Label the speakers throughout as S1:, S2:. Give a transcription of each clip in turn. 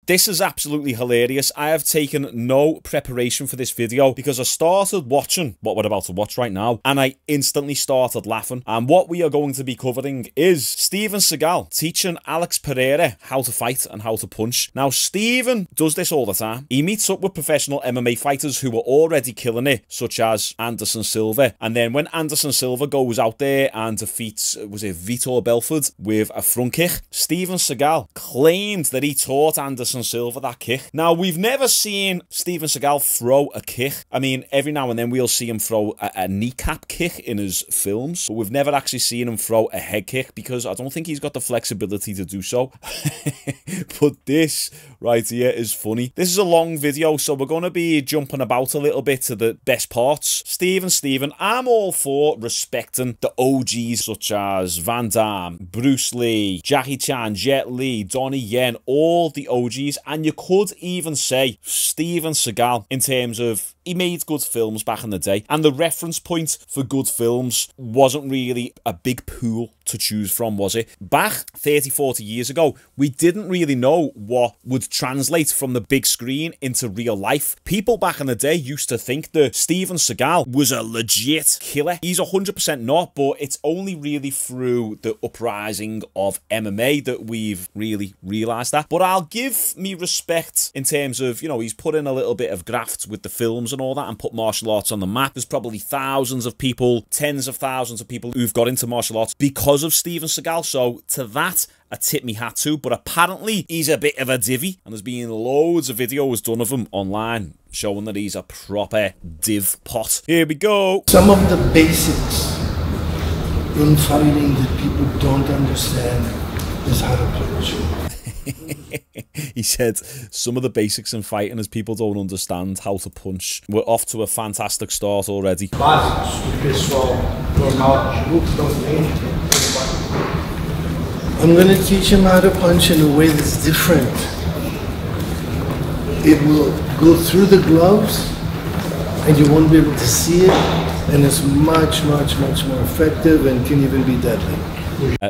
S1: This is absolutely hilarious. I have taken no preparation for this video because I started watching what we're about to watch right now and I instantly started laughing. And what we are going to be covering is Steven Segal teaching Alex Pereira how to fight and how to punch. Now, Steven does this all the time. He meets up with professional MMA fighters who are already killing it, such as Anderson Silva. And then when Anderson Silva goes out there and defeats, was it Vitor Belfort with a front kick, Steven Segal claimed that he taught Anderson Silva that kick. Now, we've never seen Steven Segal throw a kick. I mean, every now and then we'll see him throw a kneecap kick in his films, but we've never actually seen him throw a head kick because I don't think he's got the flexibility to do so. But this right here is funny. This is a long video, so we're going to be jumping about a little bit to the best parts. Steven, I'm all for respecting the OGs such as Van Damme, Bruce Lee, Jackie Chan, Jet Li, Donnie Yen, all the OGs, and you could even say Steven Segal in terms of he made good films back in the day, and the reference point for good films wasn't really a big pool to choose from, was it? Back 30-40 years ago, we didn't really know what would translate from the big screen into real life. People back in the day used to think that Steven Segal was a legit killer. He's 100% not, but it's only really through the uprising of MMA that we've really realised that. But I'll give me respect in terms of, you know, he's put in a little bit of graft with the films and all that and put martial arts on the map. There's probably thousands of people, tens of thousands of people who've got into martial arts because of Steven Segal, so to that I tip me hat to, but apparently he's a bit of a divvy, and there's been loads of videos done of him online showing that he's a proper div pot. Here we go.
S2: Some of the basics in fighting that people don't understand is how to punch.
S1: He said some of the basics in fighting is people don't understand how to punch. We're off to a fantastic start already.
S2: I'm going to teach him how to punch in a way that's different. It will go through the gloves and you won't be able to see it, and it's much more effective and can even be deadly.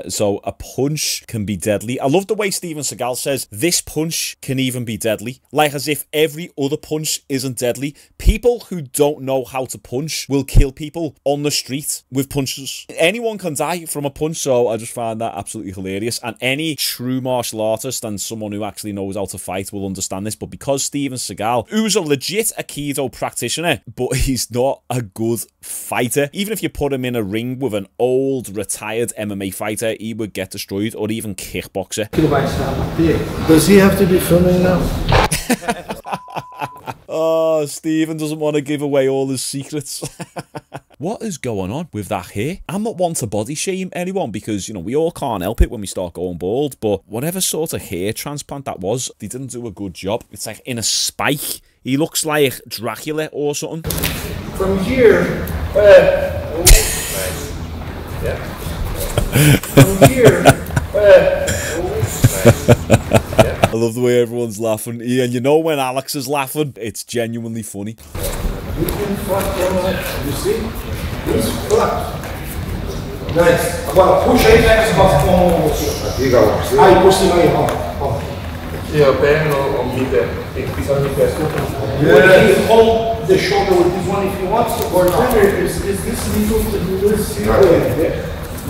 S1: So a punch can be deadly. I love the way Steven Segal says this punch can even be deadly, like as if every other punch isn't deadly. People who don't know how to punch will kill people on the street with punches. Anyone can die from a punch, so I just find that absolutely hilarious. And any true martial artist and someone who actually knows how to fight will understand this. But because Steven Segal, who's a legit Aikido practitioner, but he's not a good fighter, even if you put him in a ring with an old retired MMA fighter, he would get destroyed, or even kickboxer.
S2: Does he have to be filming now?
S1: Oh, Steven doesn't want to give away all his secrets. What is going on with that hair? I'm not one to body shame anyone because, you know, we all can't help it when we start going bald, but whatever sort of hair transplant that was, they didn't do a good job. It's like in a spike. He looks like Dracula or something.
S2: From here,
S3: Nice. Yeah.
S2: from here,
S1: I love the way everyone's laughing. Yeah, and you know when Alex is laughing, it's genuinely funny.
S2: you can flat, you see? He's flat. Nice. Agora puxa aí, pega esse bafão.
S3: Legal.
S2: Aí, por cima aí, ó.
S3: E eu pego ou me pego? Tem que pisar no pé.
S2: Yeah. Hold the shoulder with this one if you want to, or not. Is this legal to do this?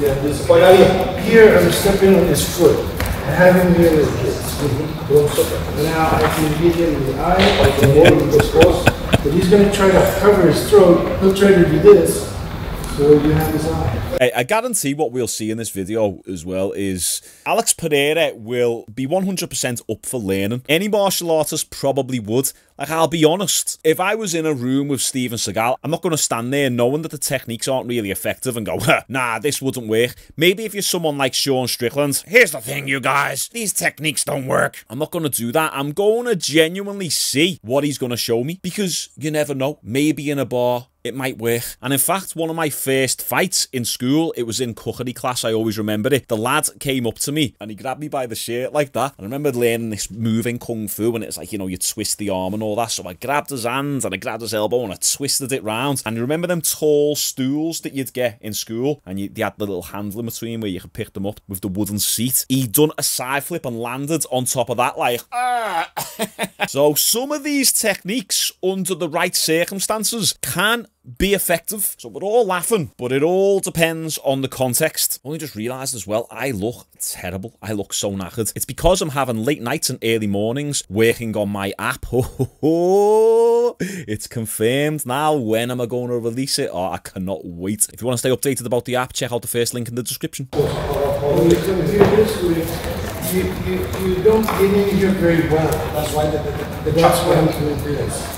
S2: Yeah, this. But here I'm stepping on his foot. I have him here with kids. Now I can hit him in the eye, I can hold him this close, but he's going to try to cover his throat. He'll try to do this, so you have his eye.
S1: I guarantee what we'll see in this video as well is Alex Pereira will be 100% up for learning. Any martial artist probably would. Like, I'll be honest, if I was in a room with Steven Segal, I'm not going to stand there knowing that the techniques aren't really effective and go, nah, this wouldn't work. Maybe if you're someone like Sean Strickland, here's the thing, you guys, these techniques don't work. I'm not going to do that. I'm going to genuinely see what he's going to show me, because you never know. Maybe in a bar, it might work. And in fact, one of my first fights in school, it was in cookery class, I always remember it. The lad came up to me and he grabbed me by the shirt like that. And I remember learning this move in Kung Fu, and it's like, you know, you twist the arm and all all that. So I grabbed his hand and I grabbed his elbow and I twisted it round. And you remember them tall stools that you'd get in school? And they had the little handle in between where you could pick them up with the wooden seat. He'd done a side flip and landed on top of that like, ah! So some of these techniques under the right circumstances can be effective. So we're all laughing, but it all depends on the context. Only just realised as well, I look terrible. I look so knackered. It's because I'm having late nights and early mornings working on my app. It's confirmed now. When am I going to release it? Oh, I cannot wait. If you want to stay updated about the app, check out the first link in the description.
S2: When you come here this way, you don't get in here very well. That's why that's why I'm doing this.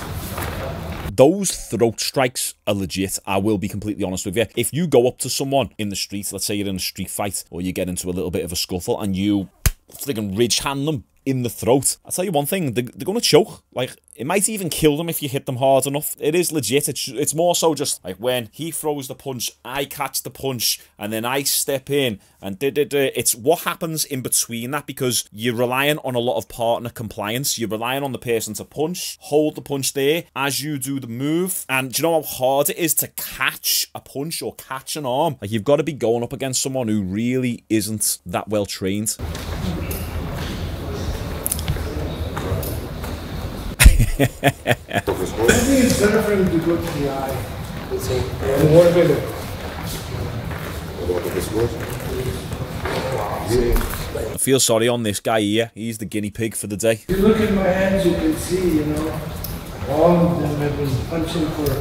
S1: Those throat strikes are legit. I will be completely honest with you. If you go up to someone in the street, let's say you're in a street fight, or you get into a little bit of a scuffle, and you friggin' ridge hand them in the throat, I'll tell you one thing, they're going to choke. Like, it might even kill them if you hit them hard enough. It is legit. It's more so just like when he throws the punch, I catch the punch, and then I step in, and it's what happens in between that, because you're relying on a lot of partner compliance. You're relying on the person to punch, hold the punch there as you do the move. And do you know how hard it is to catch a punch or catch an arm? Like, you've got to be going up against someone who really isn't that well trained.
S2: I think it's better for him to go to the eye. And more better.
S1: I feel sorry on this guy here. He's the guinea pig for the day.
S2: If you look at my hands, you can see, you know, all of them have been punching for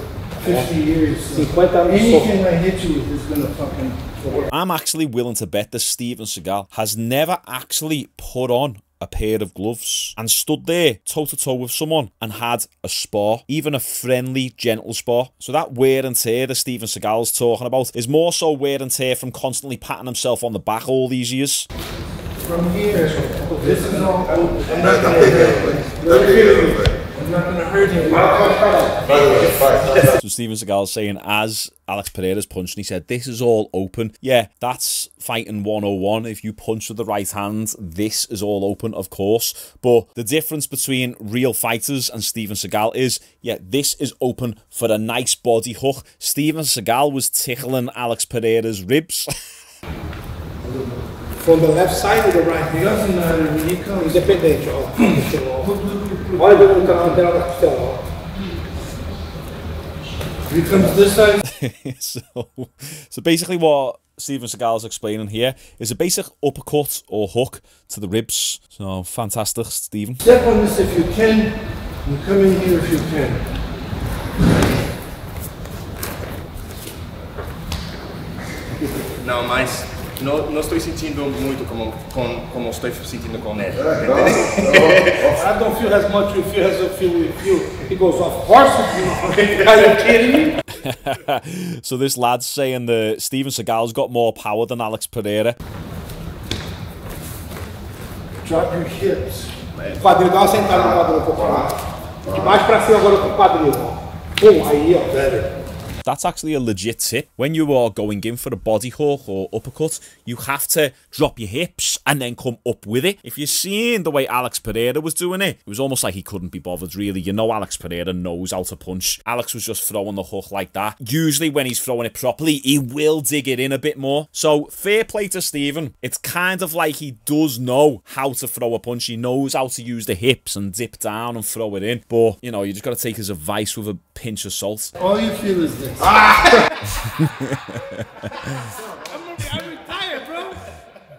S2: 50 years. So anything I hit you with is going to fucking work.
S1: I'm actually willing to bet that Steven Segal has never actually put on a pair of gloves and stood there toe-to-toe with someone and had a spar, even a friendly, gentle spar. So that wear and tear that Steven Seagal's talking about is more so wear and tear from constantly patting himself on the back all these years.
S2: From here, this is all open. I'm not going to hurt him. I'm not going to hurt him.
S1: So Steven Seagal's saying, as Alex Pereira's punching, he said, this is all open. Yeah, that's fighting 101. If you punch with the right hand, this is all open, of course. But the difference between real fighters and Steven Seagal is, yeah, this is open for a nice body hook. Steven Seagal was tickling Alex Pereira's ribs.
S2: From the left side or the right? It doesn't matter when he comes. Independente, ó. Olha o canal lateral da costela, ó. He comes this side.
S1: So basically what Steven Seagal's explaining here is a basic uppercut or hook to the ribs. So fantastic, Steven.
S2: Step on this if you can, and come in here if you can.
S3: Não, mas não estou sentindo muito como estou sentindo com ele.
S2: I don't feel as much you feel as I feel with you. He goes, of course. Are you kidding me?
S1: So this lad's saying that Steven Seagal's got more power than Alex Pereira.
S2: Drop your hips. O quadril, dá uma sentada no quadril um pouco lá. De baixo pra cima agora com o quadril, ó. Pum, aí, ó. Better.
S1: That's actually a legit tip. When you are going in for a body hook or uppercut, you have to drop your hips and then come up with it. If you're seeing the way Alex Pereira was doing it, it was almost like he couldn't be bothered, really. You know Alex Pereira knows how to punch. Alex was just throwing the hook like that. Usually when he's throwing it properly, he will dig it in a bit more. So fair play to Steven. It's kind of like he does know how to throw a punch. He knows how to use the hips and dip down and throw it in. But, you know, you just got to take his advice with a pinch of salt.
S2: All you feel is this.
S1: I'm retired, bro.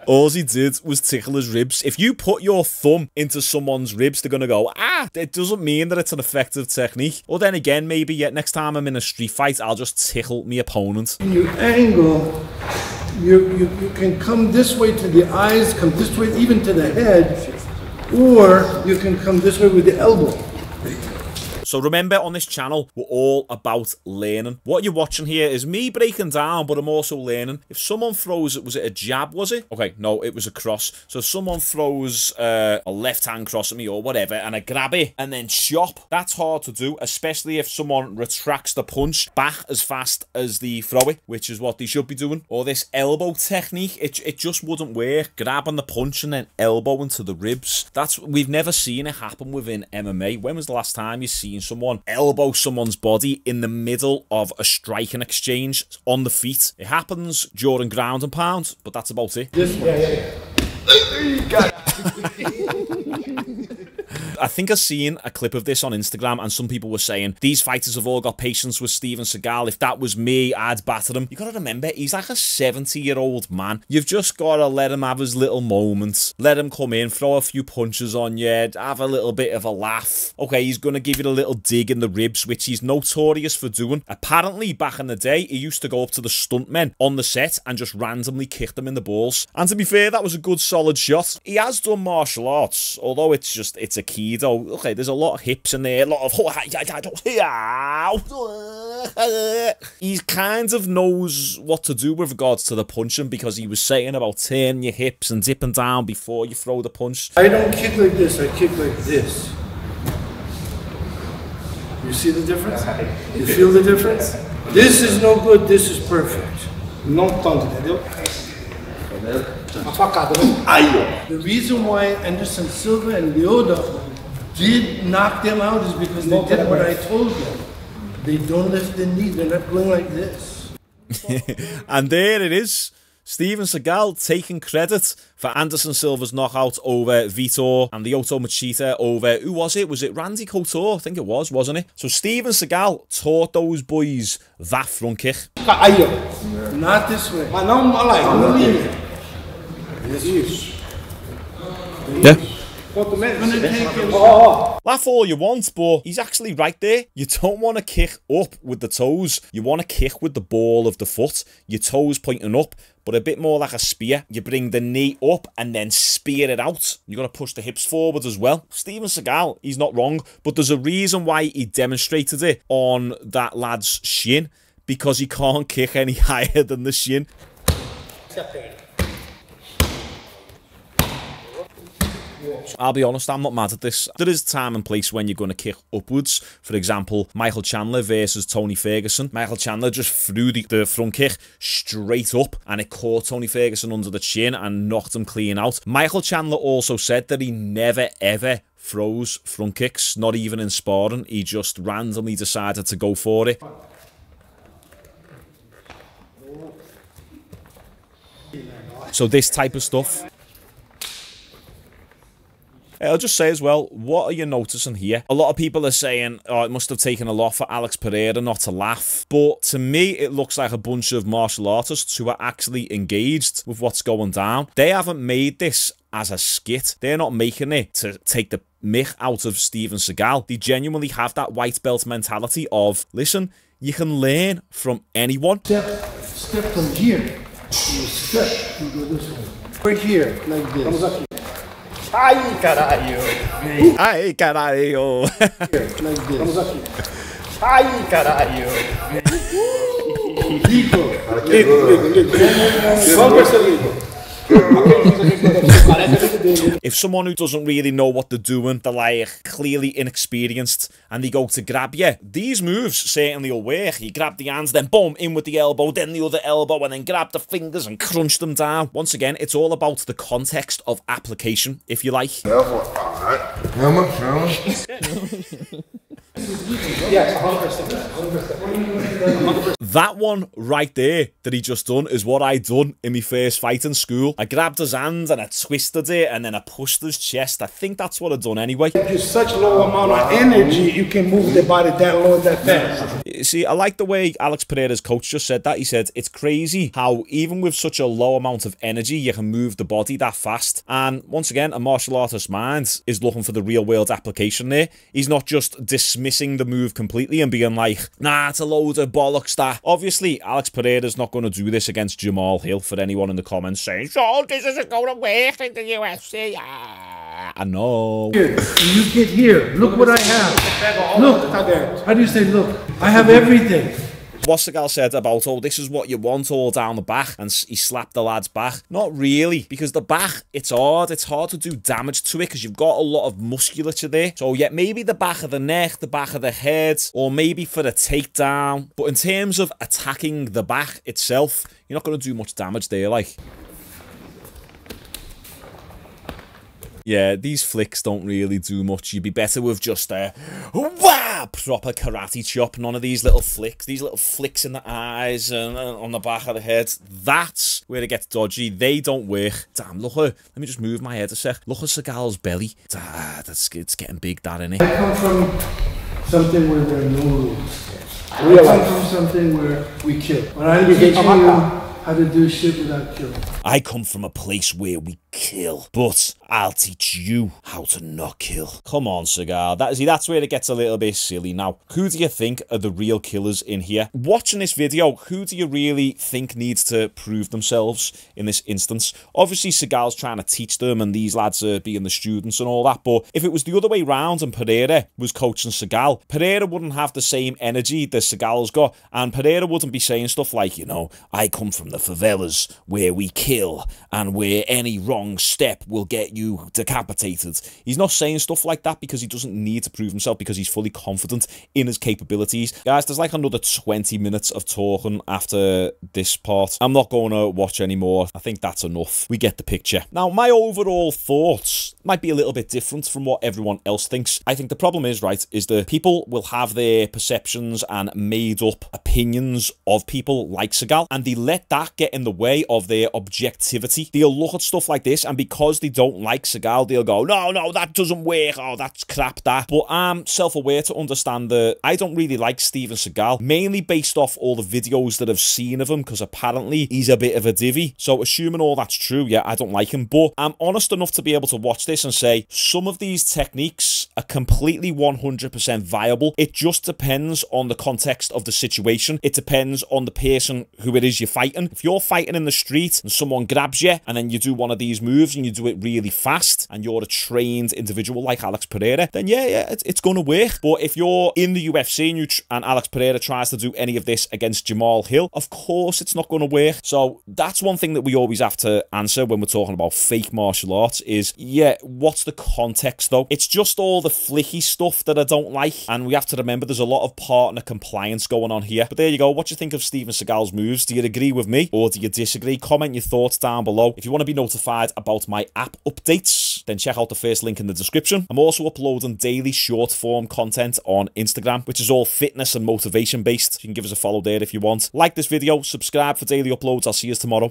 S1: All he did was tickle his ribs. If you put your thumb into someone's ribs, they're going to go, ah, it doesn't mean that it's an effective technique. Or then again, maybe next time I'm in a street fight, I'll just tickle my opponent.
S2: When you angle, you can come this way to the eyes, come this way even to the head, or you can come this way with the elbow.
S1: So remember, on this channel, we're all about learning. What you're watching here is me breaking down, but I'm also learning. If someone throws it, was it a jab, was it? Okay, no, it was a cross. So if someone throws a left-hand cross at me or whatever, and I grab it and then chop, that's hard to do, especially if someone retracts the punch back as fast as the throw it, which is what they should be doing. Or this elbow technique, it just wouldn't work. Grabbing the punch and then elbow into the ribs. We've never seen it happen within MMA. When was the last time you've seen someone elbow someone's body in the middle of a striking exchange on the feet? It happens during ground and pound, but that's about it. I think I've seen a clip of this on Instagram, and some people were saying these fighters have all got patience with Steven Segal. If that was me, I'd batter him. You gotta remember, he's like a 70-year-old man. You've just gotta let him have his little moments. Let him come in, throw a few punches on you, have a little bit of a laugh. Okay, he's gonna give you a little dig in the ribs, which he's notorious for doing. Apparently, back in the day, he used to go up to the stuntmen on the set and just randomly kick them in the balls. And to be fair, that was a good solid shot. He has done martial arts, although it's a kido. Okay, there's a lot of hips in there, a lot of... He kind of knows what to do with regards to the punching, because he was saying about turning your hips and dipping down before you throw the punch.
S2: I don't kick like this, I kick like this. You see the difference? You feel the difference? This is no good, this is perfect. Não tanto, entendeu? The reason why Anderson Silva and Lyoto did knock them out is because they did what I told them. They don't lift the knee, they're not going like this.
S1: And there it is. Steven Segal taking credit for Anderson Silva's knockout over Vitor and Lyoto Machida over, who was it? Was it Randy Couture? I think it was, wasn't it? So Steven Segal taught those boys that front kick.
S2: Not this way.
S1: Yeah. Laugh all you want, but he's actually right there. You don't want to kick up with the toes. You want to kick with the ball of the foot. Your toes pointing up, but a bit more like a spear. You bring the knee up and then spear it out. You got to push the hips forward as well. Steven Segal, he's not wrong, but there's a reason why he demonstrated it on that lad's shin, because he can't kick any higher than the shin. I'll be honest, I'm not mad at this. There is time and place when you're going to kick upwards. For example, Michael Chandler versus Tony Ferguson. Michael Chandler just threw the front kick straight up, and it caught Tony Ferguson under the chin and knocked him clean out. Michael Chandler also said that he never ever throws front kicks, not even in sparring. He just randomly decided to go for it. So this type of stuff. I'll just say as well, what are you noticing here? A lot of people are saying, oh, it must have taken a lot for Alex Pereira not to laugh. But to me, it looks like a bunch of martial artists who are actually engaged with what's going down. They haven't made this as a skit. They're not making it to take the mick out of Steven Segal. They genuinely have that white belt mentality of, listen, you can learn from anyone.
S2: Step from here. You step, you go this way. Right here, like this.
S3: Ai, caralho!
S1: Ai, caralho!
S2: Like this.
S3: Ai, caralho!
S1: If someone who doesn't really know what they're doing, they're like clearly inexperienced, and they go to grab you, these moves certainly will work. You grab the hands, then boom, in with the elbow, then the other elbow, and then grab the fingers and crunch them down. Once again, it's all about the context of application, if you like. That one right there that he just done is what I done in my first fight in school. I grabbed his hand and I twisted it and then I pushed his chest. I think that's what I done anyway.
S2: There's such low amount of energy, you can move the body that low that fast.
S1: See, I like the way Alex Pereira's coach just said that. He said, it's crazy how even with such a low amount of energy, you can move the body that fast. And once again, a martial artist's mind is looking for the real world application there. He's not just dismissing the move completely and being like, nah, it's a load of bollocks that. Obviously, Alex Pereira's not going to do this against Jamal Hill for anyone in the comments saying, so this isn't going to work in the UFC. I know.
S2: Here, when you get here, look what I have. Look, how do you say look? I have everything.
S1: What Segal said about, oh, this is what you want all down the back, and he slapped the lad's back. Not really, because the back, it's hard to do damage to it, because you've got a lot of musculature there. So yeah, maybe the back of the neck, the back of the head, or maybe for the takedown. But in terms of attacking the back itself, you're not going to do much damage there, like. Yeah, these flicks don't really do much. You'd be better with just a proper karate chop. None of these little flicks. These little flicks in the eyes and on the back of the head. That's where it gets dodgy. They don't work. Damn, look at... Let me just move my head a sec. Look at Segal's belly. It's getting big, that, innit?
S2: I come from something where there are no rules. I come from something where we kill. But I'm teaching you how to do shit without killing.
S1: I come from a place where we kill, but I'll teach you how to not kill. Come on, Segal. That's where it gets a little bit silly. Now, who do you think are the real killers in here? Watching this video, who do you really think needs to prove themselves in this instance? Obviously, Segal's trying to teach them, and these lads are being the students and all that, but if it was the other way round and Pereira was coaching Segal, Pereira wouldn't have the same energy that Segal's got, and Pereira wouldn't be saying stuff like, you know, I come from the favelas where we kill, and where any wrong step will get you decapitated. He's not saying stuff like that because he doesn't need to prove himself, because he's fully confident in his capabilities. Guys, there's like another 20 minutes of talking after this part. I'm not going to watch anymore. I think that's enough. We get the picture. Now, my overall thoughts might be a little bit different from what everyone else thinks. I think the problem is, right, is that people will have their perceptions and made up opinions of people like Segal, and they let that get in the way of their objectivity. They'll look at stuff like this, and because they don't like Segal, they'll go, no, that doesn't work, oh, that's crap, that. But I'm self-aware to understand that I don't really like Steven Segal, mainly based off all the videos that I've seen of him, because apparently he's a bit of a divvy. So assuming all that's true, yeah, I don't like him, but I'm honest enough to be able to watch this and say, some of these techniques are completely 100% viable. It just depends on the context of the situation. It depends on the person who it is you're fighting. If you're fighting in the street and someone grabs you, and then you do one of these moves and you do it really fast, and you're a trained individual like Alex Pereira, then yeah, it's going to work. But if you're in the UFC and Alex Pereira tries to do any of this against Jamal Hill, of course it's not going to work. So that's one thing that we always have to answer when we're talking about fake martial arts is, yeah, what's the context though? It's just all the flicky stuff that I don't like, and we have to remember there's a lot of partner compliance going on here. But there you go. What do you think of Steven Segal's moves? Do you agree with me or do you disagree? Comment your thoughts down below. If you want to be notified about my app updates, then check out the first link in the description. I'm also uploading daily short form content on Instagram, which is all fitness and motivation based. You can give us a follow there if you want. Like this video, subscribe for daily uploads. I'll see you tomorrow.